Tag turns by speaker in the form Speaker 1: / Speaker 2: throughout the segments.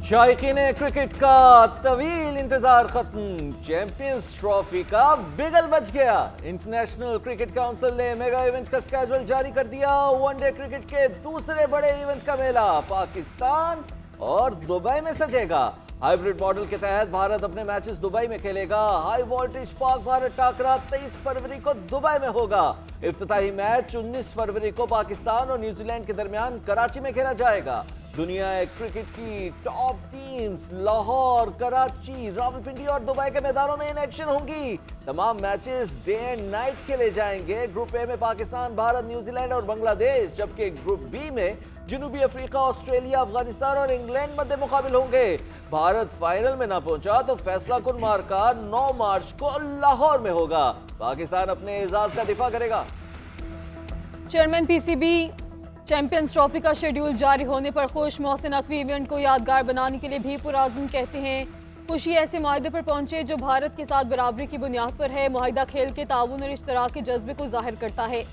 Speaker 1: शायकीन cricket का तवील इंतजार खत्म। चैंपियंस ट्रॉफी का बिगल बज गया। इंटरनेशनल क्रिकेट काउंसिल ने मेगा इवेंट का स्केड्यूल जारी कर दिया। वनडे क्रिकेट के दूसरे बड़े इवेंट का मेला पाकिस्तान और दुबई में सजेगा। हाइब्रिड मॉडल के तहत भारत अपने मैचेस दुबई में खेलेगा। हाई वोल्टेज पाक भारत टाकरा 23 फरवरी को दुबई में होगा। इफ्तिताही मैच 19 फरवरी को पाकिस्तान और न्यूजीलैंड के दरमियान कराची में खेला जाएगा। दुनिया क्रिकेट की टॉप टीम्स लाहौर, कराची, रावलपिंडी और दुबई के मैदानों में इन एक्शन होंगी। तमाम मैचेस डे एंड नाइट खेले जाएंगे। ग्रुप ए में पाकिस्तान, भारत, न्यूजीलैंड और बांग्लादेश, जबकि ग्रुप बी में जनूबी अफ्रीका, ऑस्ट्रेलिया, अफगानिस्तान और इंग्लैंड मध्य मुकाबिल होंगे। भारत फाइनल में ना पहुंचा तो फैसला कुन मार्का 9 मार्च को लाहौर में होगा। पाकिस्तान अपने एजाज का दिफा करेगा।
Speaker 2: चेयरमैन पीसीबी चैंपियंस ट्रॉफी का शेड्यूल जारी होने पर खुश। मोहसिन नकवी इवेंट को यादगार बनाने के लिए भी पुराज़म कहते हैं। खुशी ऐसे माहिदे पर पहुंचे जो भारत के साथ बराबरी की बुनियाद पर है। मुआहिदा खेल के ताउन और इश्तराक के जज्बे को जाहिर करता है।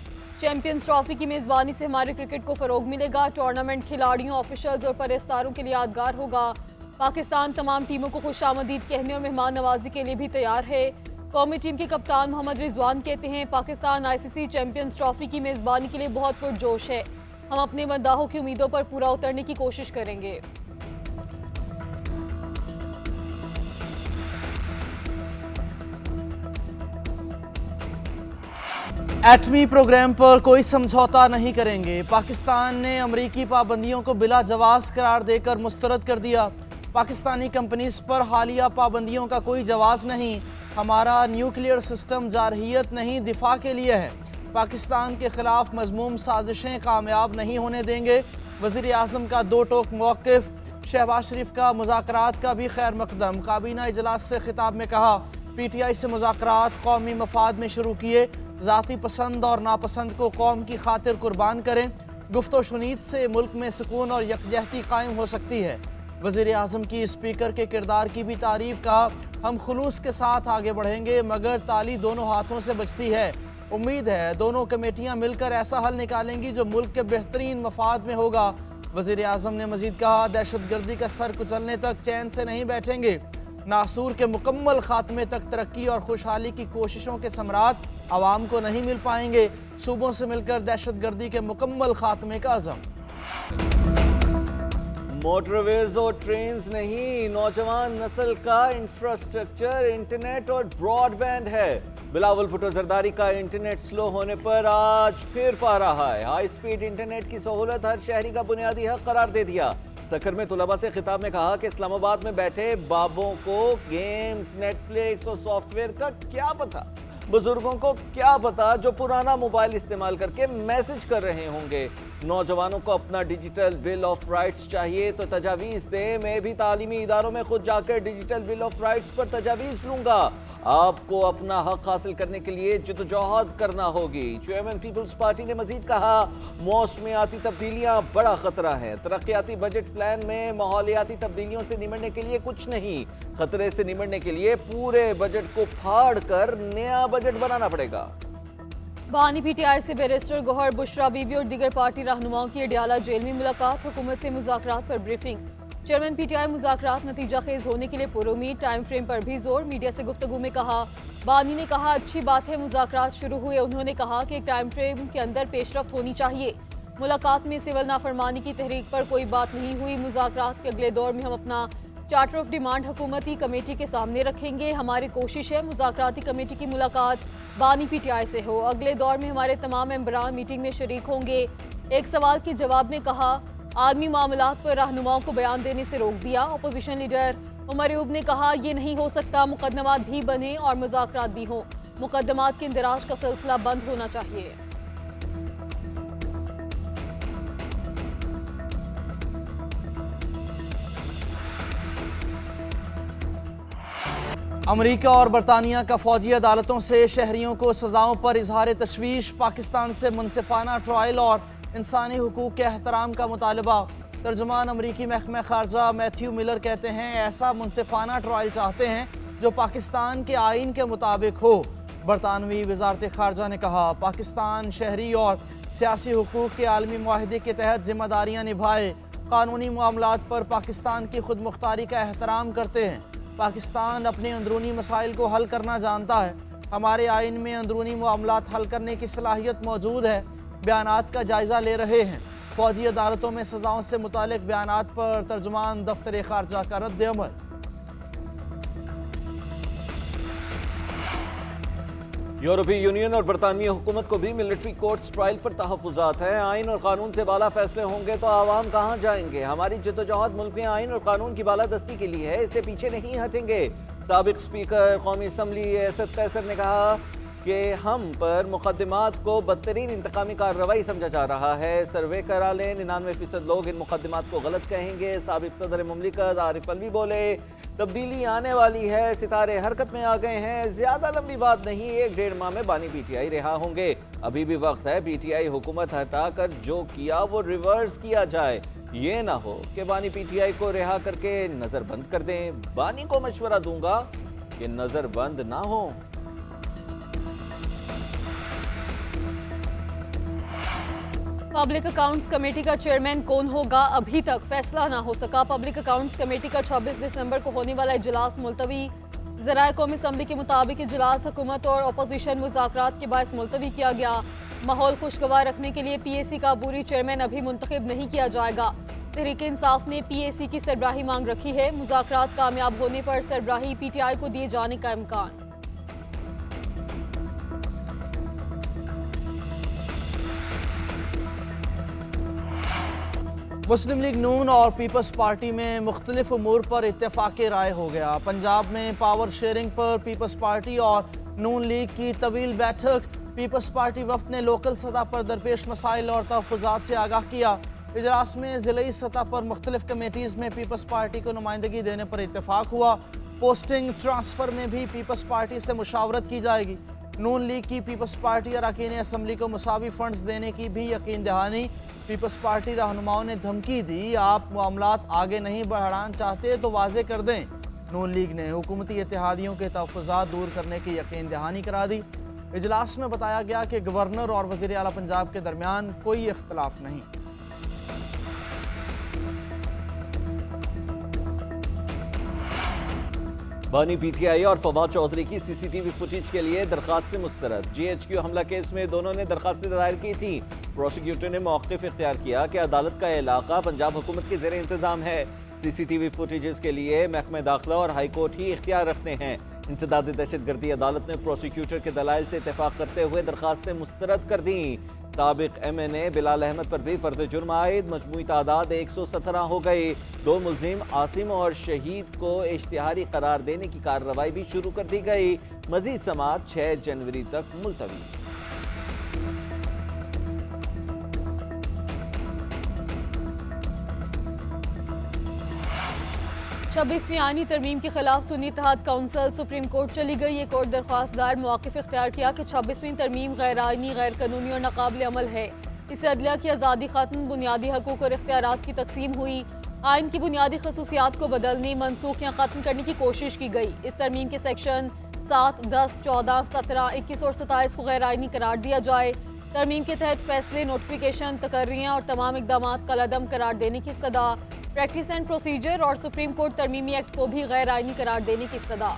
Speaker 2: चैंपियंस ट्रॉफी की मेज़बानी से हमारे क्रिकेट को फ़रोग मिलेगा। टूर्नामेंट खिलाड़ियों, ऑफिशियल्स और परस्तारों के लिए यादगार होगा। पाकिस्तान तमाम टीमों को खुशामदीद कहने और मेहमान नवाजी के लिए भी तैयार है। कौमी टीम के कप्तान मोहम्मद रिजवान कहते हैं, पाकिस्तान आईसीसी चैंपियंस ट्रॉफी की मेज़बानी के लिए बहुत पुरजोश है। हम अपने मद्दाहों की उम्मीदों पर पूरा उतरने की कोशिश करेंगे।
Speaker 3: एटमी प्रोग्राम पर कोई समझौता नहीं करेंगे। पाकिस्तान ने अमरीकी पाबंदियों को बिला जवाज करार देकर मुस्तरद कर दिया। पाकिस्तानी कंपनीज पर हालिया पाबंदियों का कोई जवाज नहीं। हमारा न्यूक्लियर सिस्टम जारहियत नहीं, दिफा के लिए है। पाकिस्तान के खिलाफ मजमूम साजिशें कामयाब नहीं होने देंगे। वज़ीर आज़म का दो टोक मौक़िफ़। शहबाज शरीफ का मुज़ाकरात का भी खैर मकदम। काबीना इजलास से खिताब में कहा, पीटीआई से मुज़ाकरात कौमी मफाद में शुरू किए। ज़ाती पसंद और नापसंद को कौम की खातिर कुर्बान करें। गुफ्तो शुनीद से मुल्क में सुकून और यकजहती कायम हो सकती है। वज़ीर आज़म की स्पीकर के किरदार की भी तारीफ़। कहा, हम खुलूस के साथ आगे बढ़ेंगे मगर ताली दोनों हाथों से बजती है। उम्मीद है दोनों कमेटियां मिलकर ऐसा हल निकालेंगी जो मुल्क के बेहतरीन मफाद में होगा। वज़ीर आज़म ने मजीद कहा, दहशतगर्दी का सर कुचलने तक चैन से नहीं बैठेंगे। नासूर के मुकम्मल खात्मे तक तरक्की और खुशहाली की कोशिशों के समरात आवाम को नहीं मिल पाएंगे। सूबों से मिलकर दहशतगर्दी के मुकम्मल खात्मे का अज़म।
Speaker 1: मोटरवेज और ट्रेन्स नहीं, नौजवान नस्ल का इंफ्रास्ट्रक्चर इंटरनेट और ब्रॉडबैंड है। बिलावल भुट्टो जरदारी का इंटरनेट स्लो होने पर आज फिर पा रहा है। हाई स्पीड इंटरनेट की सहूलत हर शहरी का बुनियादी हक करार दे दिया। सखर में तुलबा से खिताब में कहा कि इस्लामाबाद में बैठे बाबों को गेम्स, नेटफ्लिक्स और सॉफ्टवेयर का क्या पता। बुजुर्गों को क्या पता जो पुराना मोबाइल इस्तेमाल करके मैसेज कर रहे होंगे। नौजवानों को अपना डिजिटल बिल ऑफ राइट्स चाहिए तो तजावीज़ दे। मैं भी तालीमी इदारों में खुद जाकर डिजिटल बिल ऑफ राइट्स पर तजावीज़ लूँगा। आपको अपना हक हासिल करने के लिए जद्दोजहद करना होगी। चेयरमैन पीपल्स पार्टी ने मजीद कहा, मौसमियाती तब्दीलियाँ बड़ा खतरा है। तरक्याती बजट प्लान में माहौलियाती तब्दीलियों से निमटने के लिए कुछ नहीं, खतरे से निमटने के लिए पूरे बजट को फाड़ कर नया बजट बनाना पड़ेगा।
Speaker 2: बानी पीटीआई से बैरिस्टर गौहर बुशरा बीबी और दीगर पार्टी रहनुमाओं की अडियाला जेल में मुलाकात। हुकूमत से मुज़ाकरात पर ब्रीफिंग। चेयरमैन पीटीआई मुज़ाकरात नतीजा खेज होने के लिए पुरुमीद। टाइम फ्रेम पर भी जोर। मीडिया से गुफ्तगू में कहा, बानी ने कहा, अच्छी बात है मुज़ाकरात शुरू हुए। उन्होंने कहा कि एक टाइम फ्रेम के अंदर पेशरफ्त होनी चाहिए। मुलाकात में सिविल नाफरमानी की तहरीक पर कोई बात नहीं हुई। मुज़ाकरात के अगले दौर में हम अपना चार्टर ऑफ डिमांड हुकूमती कमेटी के सामने रखेंगे। हमारी कोशिश है मुज़ाकराती कमेटी की मुलाकात बानी पीटीआई से हो। अगले दौर में हमारे तमाम मेंबरान मीटिंग में शरीक होंगे। एक सवाल के जवाब में कहा, आदमी मामलात पर रहनुमाओं को बयान देने से रोक दिया। अपोजिशन लीडर उमर अयूब ने कहा, ये नहीं हो सकता, मुकदमात भी बने और मुज़ाकरात भी हों। मुकदमात के इंदराज का सिलसिला बंद होना चाहिए।
Speaker 3: अमेरिका और बरतानिया का फौजी अदालतों से शहरियों को सज़ाओं पर इजहार तशवीश। पाकिस्तान से मुनसिफाना ट्रायल और इंसानी हुकूक के एहतराम का मुतालबा। तर्जुमान अमरीकी महकमा खारजा मैथ्यू मिलर कहते हैं, ऐसा मुनसिफाना ट्रायल चाहते हैं जो पाकिस्तान के आइन के मुताबिक हो। बरतानवी वजारत खारजा ने कहा, पाकिस्तान शहरी और सियासी हुकूक के आलमी मुआहदे के तहत जिम्मेदारियाँ निभाए। कानूनी मामलात पर पाकिस्तान की खुद मुख्तारी का एहतराम करते हैं। पाकिस्तान अपने अंदरूनी मसाइल को हल करना जानता है। हमारे आइन में अंदरूनी मामलात हल करने की सलाहियत मौजूद है। बयानात का जायज़ा ले रहे हैं। फौजी अदालतों में सज़ाओं से मुतालिक बयानात पर तर्जुमान दफ्तर खारजा का रद्द-ए-अमल।
Speaker 1: यूरोपीय यूनियन और बरतानवी हुकूमत को भी मिलिट्री कोर्ट्स ट्रायल पर तहफ़्फ़ुज़ात हैं। आइन और कानून से बाला फैसले होंगे तो आवाम कहाँ जाएंगे। हमारी जद्दोजहद मुल्क में आइन और कानून की बालादस्ती के लिए है, इससे पीछे नहीं हटेंगे। साबिक स्पीकर कौमी असम्बली असद कैसर ने कहा कि हम पर मुकदमात को बदतरीन इंतकामी कार्रवाई समझा जा रहा है। सर्वे करा लें, 99% लोग इन मुकदमात को गलत कहेंगे। साबिक सदर मुमलिकत आरिफ अलवी बोले, तब्दीली आने वाली है, सितारे हरकत में आ गए हैं। ज्यादा लंबी बात नहीं, 1-1.5 माह में बानी पीटीआई रिहा होंगे। अभी भी वक्त है, पीटीआई हुकूमत हटाकर जो किया वो रिवर्स किया जाए। ये ना हो कि बानी पीटीआई को रिहा करके नजरबंद कर दें। बानी को मशवरा दूंगा कि नजरबंद ना हो।
Speaker 2: पब्लिक अकाउंट्स कमेटी का चेयरमैन कौन होगा, अभी तक फैसला ना हो सका। पब्लिक अकाउंट्स कमेटी का 26 दिसंबर को होने वाला इजलास मुलतवी। ज़राए कौमी असम्बली के मुताबिक इजलास हुकूमत और अपोजिशन मुज़ाकरात के बायस मुलतवी किया गया। माहौल खुशगवार रखने के लिए पीएसी का अबूरी चेयरमैन अभी मुंतखब नहीं किया जाएगा। तहरीक इंसाफ ने पीएसी की सरबराही मांग रखी है। मुज़ाकरात कामयाब होने पर सरबराही पीटीआई को दिए जाने का इम्कान।
Speaker 3: मुस्लिम लीग नून और पीपल्स पार्टी में मुख्तलिफ उमूर पर इत्तेफाक राय हो गया। पंजाब में पावर शेयरिंग पर पीपल्स पार्टी और नून लीग की तवील बैठक। पीपल्स पार्टी वफ्द ने लोकल सतह पर दरपेश मसाइल और तहफ़्फ़ुज़ात से आगाह किया। इजलास में ज़िली सतह पर मुख्तलिफ कमेटीज़ में पीपल्स पार्टी को नुमाइंदगी देने पर इत्तेफाक हुआ। पोस्टिंग ट्रांसफ़र में भी पीपल्स पार्टी से मुशावरत की जाएगी। नून लीग की पीपल्स पार्टी अरकान असम्बली को मुसावी फंड्स देने की भी यकीन दहानी। पीपल्स पार्टी रहनुमाओं ने धमकी दी, आप मामलात आगे नहीं बढ़ाना चाहते तो वाजे कर दें। नून लीग ने हुकूमती इत्तेहादियों के तहफ़्फ़ुज़ात दूर करने की यकीन दहानी करा दी। इजलास में बताया गया कि गवर्नर और वज़ीर आला पंजाब के दरमियान कोई इख्तलाफ नहीं।
Speaker 1: बानी पीटीआई और फवाद चौधरी की सीसीटीवी फुटेज के लिए दरखास्तें मुस्तरद। जीएचक्यू हमला केस में दोनों ने दरखास्तें दायर की थी। प्रोसिक्यूटर ने मौक़िफ़ इख्तियार किया कि अदालत का इलाका पंजाब हुकूमत के ज़ेर इंतज़ाम है। सीसीटीवी फुटेजेस के लिए महकमा दाखिला और हाई कोर्ट ही इख्तियार रखते हैं। इंसदाद दहशतगर्दी अदालत ने प्रोसिक्यूटर के दलाइल से इत्तेफाक करते हुए दरखास्तें मुस्तरद कर दी। साबिक MNA बिलाल अहमद पर भी फर्द जुर्म आयद। मजमूई तादाद 117 हो गई। 2 मुल्जिम आसिम और शहीद को इश्तिहारी करार देने की कार्रवाई भी शुरू कर दी गई। मजीद समाअत 6 जनवरी तक मुलतवी।
Speaker 2: 26वीं आईनी तरमीम के खिलाफ सुन्नी इत्तेहाद काउंसिल सुप्रीम कोर्ट चली गई। एक और दरख्वास्त दायर मौक़िफ़ इख्तियार किया कि 26वीं तरमीम गैर आईनी, गैर कानूनी और नाकाबिल अमल है। इससे अदलिया की आज़ादी खत्म, बुनियादी हकूक़ और इख्तियारात की तकसीम हुई। आइन की बुनियादी खसूसियात को बदलने, मनसूख या ख़त्म करने की कोशिश की गई। इस तरमीम के सेक्शन 7, 10, 14, 17, 21 और 27 को गैर आईनी करार दिया जाए। तरमीम के तहत फैसले, नोटिफिकेशन, तकर्रियाँ और तमाम इक़दामात कलअदम करार देने की इस्तदा। प्रैक्टिस एंड प्रोसीजर और सुप्रीम कोर्ट तरमीमी एक्ट को भी गैर आईनी करार देने की इस्तदा।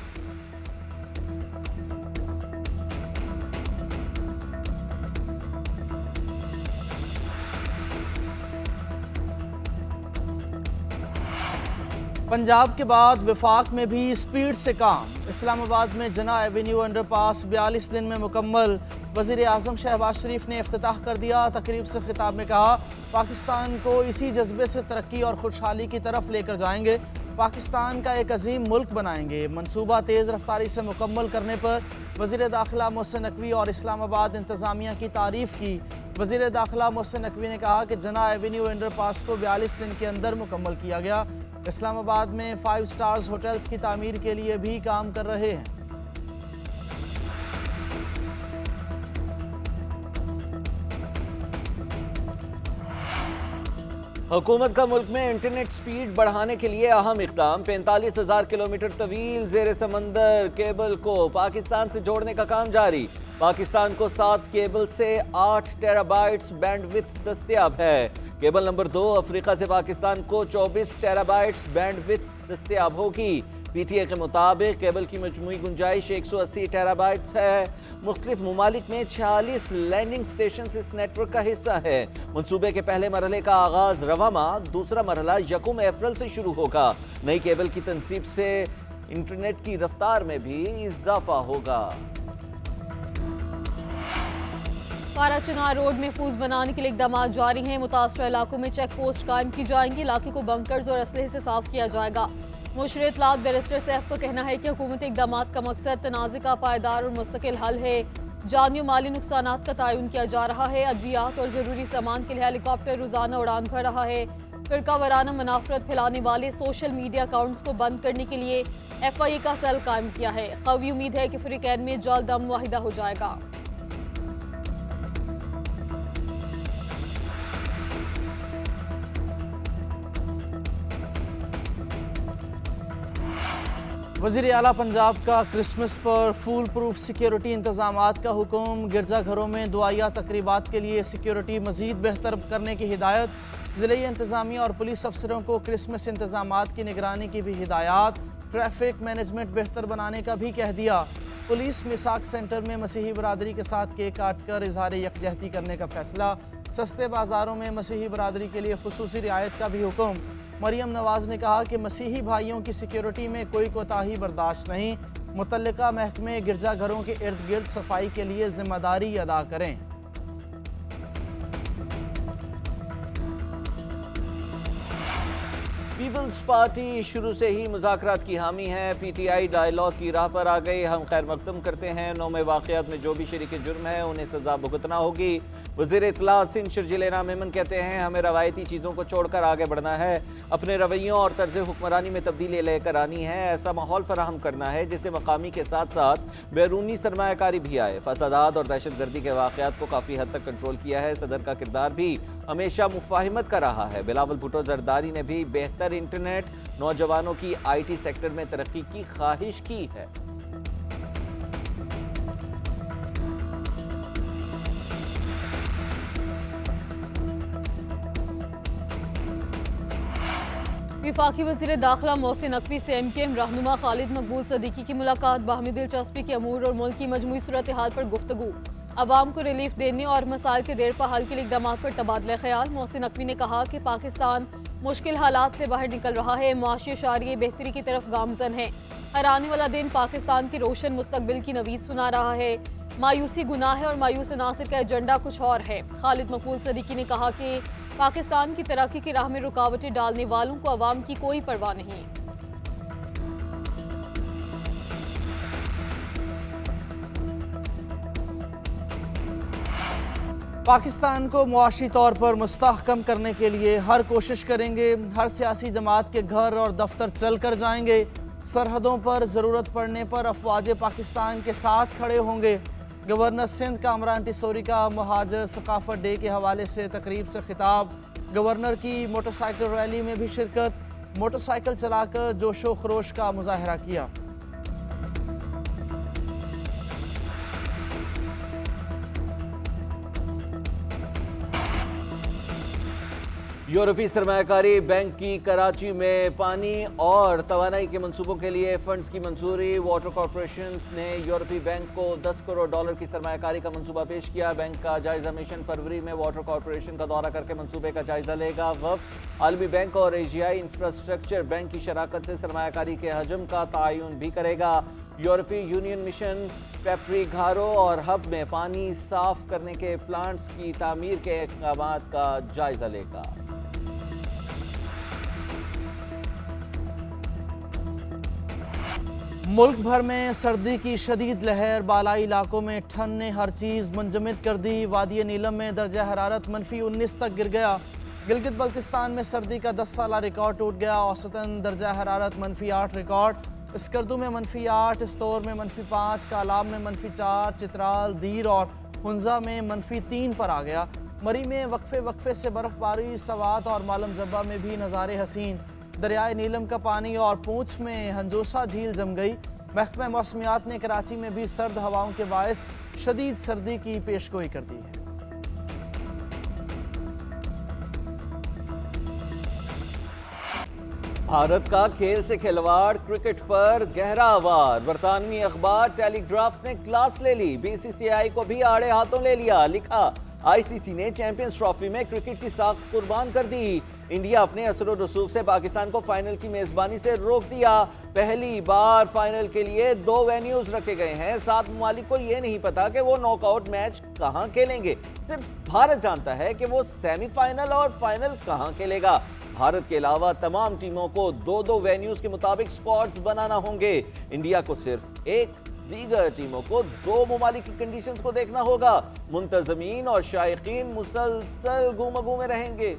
Speaker 3: पंजाब के बाद वफाक में भी स्पीड से काम। इस्लामाबाद में जना एवेन्यू अंडरपास 42 दिन में मुकम्मल। वज़ीर आज़म शहबाज शरीफ ने इफ्तिताह कर दिया। तकरीब से खिताब में कहा, पाकिस्तान को इसी जज्बे से तरक्की और खुशहाली की तरफ लेकर जाएंगे। पाकिस्तान का एक अजीम मुल्क बनाएंगे। मनसूबा तेज़ रफ्तारी से मुकम्मल करने पर वज़ीर दाखिला मोहसिन नकवी और इस्लामाबाद इंतज़ामिया की तारीफ़ की। वज़ीर दाखिला मोहसिन नकवी ने कहा कि जना एवेन्यू अंडरपास को 42 दिन के अंदर मुकम्मल किया गया। इस्लामाबाद में 5 स्टार्स होटल्स की तामीर के लिए भी काम कर रहे हैं।
Speaker 1: हुकूमत का मुल्क में इंटरनेट स्पीड बढ़ाने के लिए अहम इक़दाम। 45,000 किलोमीटर तवील ज़ेर समंदर केबल को पाकिस्तान से जोड़ने का काम जारी। पाकिस्तान को 7 केबल से 8 टेराबाइट्स बैंडविड्थ दस्तयाब है। केबल नंबर 2 अफ्रीका से पाकिस्तान को 24 टेराबाइट्स बैंडविड्थ दस्तयाब होगी। पीटीए के मुताबिक केबल की मजमूई गुंजाइश 180 टेराबाइट्स है। मुख्तलिफ ममालिक में 46 लैंडिंग स्टेशन इस नेटवर्क का हिस्सा है। मंसूबे के पहले मरहले का आगाज रवा माह, दूसरा मरहला 1 अप्रैल से शुरू होगा। नई केबल की तनसीब से इंटरनेट की रफ्तार में भी इजाफा होगा।
Speaker 2: पारा चिनार रोड महफूज बनाने के लिए इकदाम जारी हैं। मुतासरा इलाकों में चेक पोस्ट कायम की जाएंगी। इलाके को बंकर्स और असलहे से साफ किया जाएगा। मुशर्रत इत्तलात बैरिस्टर सैफ का कहना है कि हुकूमती इकदाम का मकसद तनाज़े का पायदार और मुस्तकिल हल है। जानी और माली नुकसानात का तयन किया जा रहा है। अद्वियात और ज़रूरी सामान के लिए हेलीकॉप्टर रोजाना उड़ान भर रहा है। फिरका वराना मुनाफरत फैलाने वाले सोशल मीडिया अकाउंट्स को बंद करने के लिए FIA का सेल कायम किया है। कवी उम्मीद है कि फ्रीकैन में जल्द अमन वाहिदा हो जाएगा।
Speaker 3: वज़ीर आला पंजाब का क्रिसमस पर फूल प्रूफ सिक्योरिटी इंतजामात का हुक्म। गिरजाघरों में दुआया तकरीबात के लिए सिक्योरिटी मज़ीद बेहतर करने की हिदायत। ज़िले इंतज़ामिया और पुलिस अफसरों को क्रिसमस इंतजामात की निगरानी की भी हिदायत। ट्रैफिक मैनेजमेंट बेहतर बनाने का भी कह दिया। पुलिस मिसाक सेंटर में मसीही बरादरी के साथ केक काट कर इजहार यकजहती करने का फैसला। सस्ते बाज़ारों में मसीही बरादरी के लिए खुसूसी रियायत का भी हुक्म। मरियम नवाज ने कहा कि मसीही भाइयों की सिक्योरिटी में कोई कोताही बर्दाश्त नहीं। मुतल्लिका महकमे गिरजाघरों के इर्द गिर्द सफाई के लिए जिम्मेदारी अदा करें।
Speaker 1: पीपल्स पार्टी शुरू से ही मुज़ाकरात की हामी है। PTI डायलॉग की राह पर आ गई। हम खैर मकदम करते हैं। नौमे वाक़यात में जो भी शरीक जुर्म है उन्हें सज़ा भुगतना होगी। वज़ीर इत्तलात सिंध शर्जील इनाम मेमन कहते हैं हमें रवायती चीज़ों को छोड़कर आगे बढ़ना है। अपने रवैयों और तर्ज हुक्मरानी में तब्दीली लेकर आनी है। ऐसा माहौल फराहम करना है जिससे मकामी के साथ साथ बैरूनी सरमायाकारी भी आए। फसादात और दहशत गर्दी के वाक़यात को काफ़ी हद तक कंट्रोल किया है। सदर का किरदार भी हमेशा मुफाहिमत का रहा है। बिलावल भुट्टो जरदारी ने भी बेहतर इंटरनेट, नौजवानों की IT सेक्टर में तरक्की की ख्वाहिश की है।
Speaker 2: विफाकी वज़ीर दाखिला मोहसिन नकवी से MKM रहनुमा खालिद मकबूल सदीकी की मुलाकात। बाहमी दिलचस्पी के अमूर और मुल्क की मजमूई सूरत हाल पर गुफ्तगू। अवाम को रिलीफ देने और मसाइल के देर पा हल के लिए इक़दाम पर तबादला ख्याल। मोहसिन नकवी ने कहा कि पाकिस्तान मुश्किल हालात से बाहर निकल रहा है। मुआशी शरिये बेहतरी की तरफ गामजन है। हर आने वाला दिन पाकिस्तान की रोशन मुस्तकबिल की नवीद सुना रहा है। मायूसी गुनाह है और मायूस नासिर का एजेंडा कुछ और है। खालिद मकबूल सदीकी ने कहा कि पाकिस्तान की तरक्की की राह में रुकावटें डालने वालों को अवाम की कोई परवाह नहीं।
Speaker 3: पाकिस्तान को मुआशी तौर पर मुस्तहकम करने के लिए हर कोशिश करेंगे। हर सियासी जमात के घर और दफ्तर चल कर जाएंगे। सरहदों पर ज़रूरत पड़ने पर अफवाज पाकिस्तान के साथ खड़े होंगे। गवर्नर सिंध कामरान टिसोरी का महाजर सकाफत डे के हवाले से तकरीब से खिताब। गवर्नर की मोटरसाइकिल रैली में भी शिरकत। मोटरसाइकिल चलाकर जोशो खरोश का मुजाहरा किया।
Speaker 1: यूरोपीय सरमायाकारी बैंक की कराची में पानी और तवानाई के मंसूबों के लिए फंड्स की मंजूरी। वाटर कॉरपोरेशन ने यूरोपीय बैंक को $10 करोड़ की सरमायाकारी का मंसूबा पेश किया। बैंक का जायजा मिशन फरवरी में वाटर कॉरपोरेशन का दौरा करके मंसूबे का जायजा लेगा। वफ़द आलमी बैंक और एशियाई इंफ्रास्ट्रक्चर बैंक की शराकत से सरमायाकारी के हजम का तयन भी करेगा। यूरोपीय यूनियन मिशन पेपरी घारों और हब में पानी साफ करने के प्लांट्स की तामीर के इक़दामात का जायजा लेगा।
Speaker 3: मुल्क भर में सर्दी की शदीद लहर। बालाई इलाकों में ठंड ने हर चीज़ मुंजमद कर दी। वादी नीलम में दर्जा हरारत -19 तक गिर गया। गिलगित बल्तिस्तान में सर्दी का 10 साला रिकॉर्ड टूट गया। औसतन दर्जा हरारत -8 रिकॉर्ड। स्कर्दू में -8, इस्तोर में -5, कालाब में -4, चित्राल, दीर और हुंजा में -3 पर आ गया। मरी में वक्फे से बर्फबारी। सवात और मालम जब्बा में भी नज़ारे हसीन। दरियाए नीलम का पानी और पूंछ में हंजोसा झील जम गई। महकमा मौसमियात ने कराची में भी सर्द हवाओं के बायस शदीद सर्दी की पेशगोई कर दी है।
Speaker 1: भारत का खेल से खिलवाड़, क्रिकेट पर गहरा वार। बरतानवी अखबार टेलीग्राफ ने क्लास ले ली, बीसीसीआई को भी आड़े हाथों ले लिया। लिखा, आईसीसी ने चैंपियंस ट्रॉफी में क्रिकेट की साख कुर्बान कर दी। इंडिया अपने असर और रसूख से पाकिस्तान को फाइनल की मेजबानी से रोक दिया। पहली बार फाइनल के लिए 2 वेन्यूज रखे गए हैं। 7 ममालिक को यह नहीं पता कि वो नॉकआउट मैच कहां खेलेंगे। सिर्फ भारत जानता है कि वो सेमीफाइनल और फाइनल कहां खेलेगा। भारत के अलावा तमाम टीमों को 2-2 वेन्यूज के मुताबिक स्क्वाड्स बनाना होंगे। इंडिया को सिर्फ एक, दीगर टीमों को 2 ममालिक की कंडीशंस को देखना होगा। मुंतजमीन और शायकीन मुसलसल घूम में रहेंगे।